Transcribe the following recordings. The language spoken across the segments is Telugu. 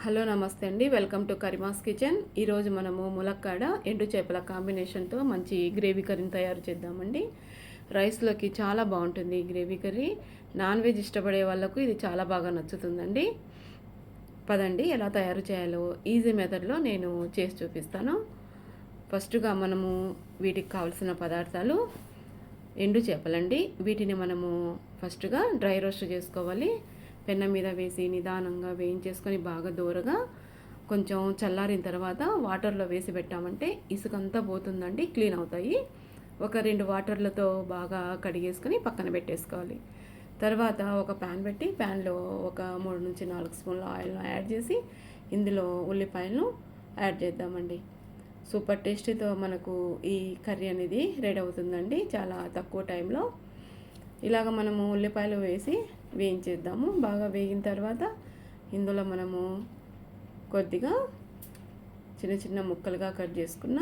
హలో నమస్తే అండి, వెల్కమ్ టు కరిమాస్ కిచెన్. ఈరోజు మనము ములక్కాడ ఎండు చేపల కాంబినేషన్తో మంచి గ్రేవీ కర్రీని తయారు చేద్దామండి. రైస్లోకి చాలా బాగుంటుంది ఈ గ్రేవీ కర్రీ. నాన్ వెజ్ ఇష్టపడే వాళ్ళకు ఇది చాలా బాగా నచ్చుతుందండి. పదండి ఎలా తయారు చేయాలో ఈజీ మెథడ్లో నేను చేసి చూపిస్తాను. ఫస్ట్గా మనము వీటికి కావాల్సిన పదార్థాలు ఎండు చేపలండి. వీటిని మనము ఫస్ట్గా డ్రై రోస్ట్ చేసుకోవాలి. పెన్న మీద వేసి నిదానంగా వేయించేసుకొని బాగా దూరగా కొంచెం చల్లారిన తర్వాత వాటర్లో వేసి పెట్టామంటే ఇసుకంతా పోతుందండి, క్లీన్ అవుతాయి. ఒక 2 వాటర్లతో బాగా కడిగేసుకొని పక్కన పెట్టేసుకోవాలి. తర్వాత ఒక ప్యాన్ పెట్టి ప్యాన్లో ఒక 3 నుంచి 4 స్పూన్ల ఆయిల్ను యాడ్ చేసి ఇందులో ఉల్లిపాయలను యాడ్ చేద్దామండి. సూపర్ టేస్టీతో మనకు ఈ కర్రీ అనేది రెడీ అవుతుందండి చాలా తక్కువ టైంలో. ఇలాగ మనము ఉల్లిపాయలు వేసి వేయించేద్దాము. బాగా వేగిన తర్వాత ఇందులో మనము కొద్దిగా చిన్న చిన్న ముక్కలుగా కట్ చేసుకున్న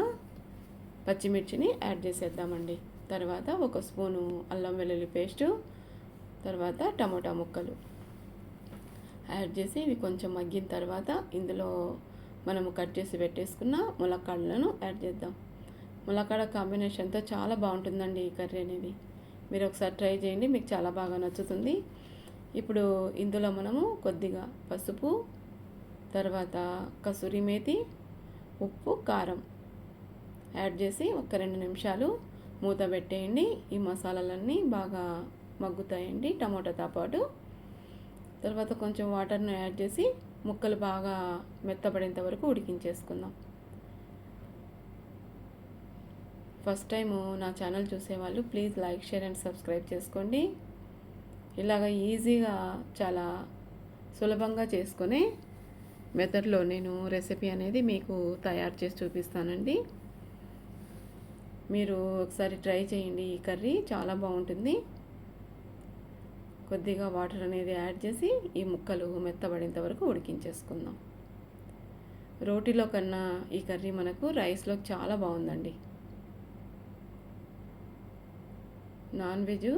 పచ్చిమిర్చిని యాడ్ చేసేద్దామండి. తర్వాత 1 స్పూను అల్లం వెల్లుల్లి పేస్టు, తర్వాత టమోటా ముక్కలు యాడ్ చేసి ఇవి కొంచెం మగ్గిన తర్వాత ఇందులో మనము కట్ చేసి పెట్టేసుకున్న ములక్కాడలను యాడ్ చేద్దాం. ములక్కాడ కాంబినేషన్తో చాలా బాగుంటుందండి ఈ కర్రీ అనేది. మీరు ఒకసారి ట్రై చేయండి, మీకు చాలా బాగా నచ్చుతుంది. ఇప్పుడు ఇందులో మనము కొద్దిగా పసుపు, తర్వాత కసూరి మేతి, ఉప్పు, కారం యాడ్ చేసి ఒక 2 నిమిషాలు మూత పెట్టేయండి. ఈ మసాలాలన్నీ బాగా మగ్గుతాయండి టమోటాతో పాటు. తర్వాత కొంచెం వాటర్ను యాడ్ చేసి ముక్కలు బాగా మెత్తబడేంత వరకు ఉడికించేసుకుందాం. ఫస్ట్ టైము నా ఛానల్ చూసేవాళ్ళు please like, share and subscribe చేసుకోండి. ఇలాగ ఈజీగా చాలా సులభంగా చేసుకునే మెథడ్లో నేను రెసిపీ అనేది మీకు తయారు చేసి చూపిస్తానండి. మీరు ఒకసారి ట్రై చేయండి, ఈ కర్రీ చాలా బాగుంటుంది. కొద్దిగా వాటర్ అనేది యాడ్ చేసి ఈ ముక్కలు మెత్తబడేంత వరకు ఉడికించేసుకుందాం. రోటీలో కన్నా ఈ కర్రీ మనకు రైస్లో చాలా బాగుందండి. నాన్ వెజ్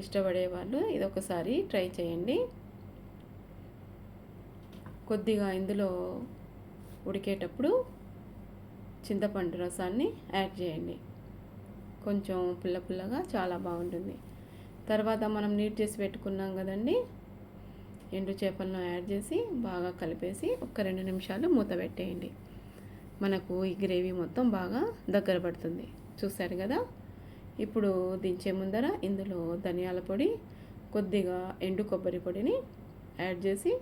ఇష్టపడే వాళ్ళు ఇదొకసారి ట్రై చేయండి. కొద్దిగా ఇందులో ఉడికేటప్పుడు చింతపండు రసాన్ని యాడ్ చేయండి. కొంచెం పుల్ల పుల్లగా చాలా బాగుంటుంది. తర్వాత మనం నీట్ చేసి పెట్టుకున్నాం కదండి, ఎండు చేపలను యాడ్ చేసి బాగా కలిపేసి ఒక 2 నిమిషాలు మూత పెట్టేయండి. మనకు ఈ గ్రేవీ మొత్తం బాగా దగ్గర పడుతుంది. చూసారు కదా. ఇప్పుడు దించే ముందర ఇందులో ధనియాల పొడి, కొద్దిగా ఎండు కొబ్బరి పొడిని యాడ్ చేసి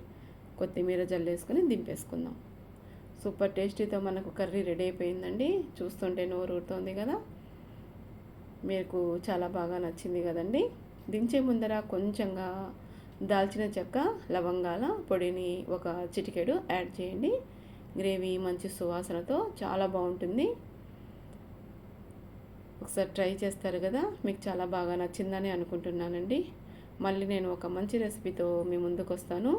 కొత్తిమీర జల్లేసుకొని దింపేసుకుందాం. సూపర్ టేస్టీతో మనకు కర్రీ రెడీ అయిపోయిందండి. చూస్తుంటే నోరు ఊరుతోంది కదా. మీకు చాలా బాగా నచ్చింది కదండి. దించే ముందర కొంచెంగా దాల్చిన చెక్క, లవంగాల పొడిని ఒక చిటికెడు యాడ్ చేయండి. గ్రేవీ మంచి సువాసనతో చాలా బాగుంటుంది. ఒకసారి ట్రై చేస్తారు కదా, మీకు చాలా బాగా నచ్చిందని అనుకుంటున్నానండి. మళ్ళీ నేను ఒక మంచి రెసిపీతో మీ ముందుకు వస్తాను.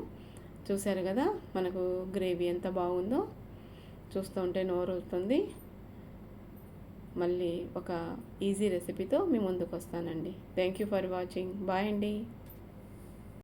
చూశారు కదా మనకు గ్రేవీ ఎంత బాగుందో, చూస్తూ ఉంటే నోరు ఊరుతుంది. మళ్ళీ ఒక ఈజీ రెసిపీతో మీ ముందుకు వస్తానండి. Thank you for watching. Bye అండి.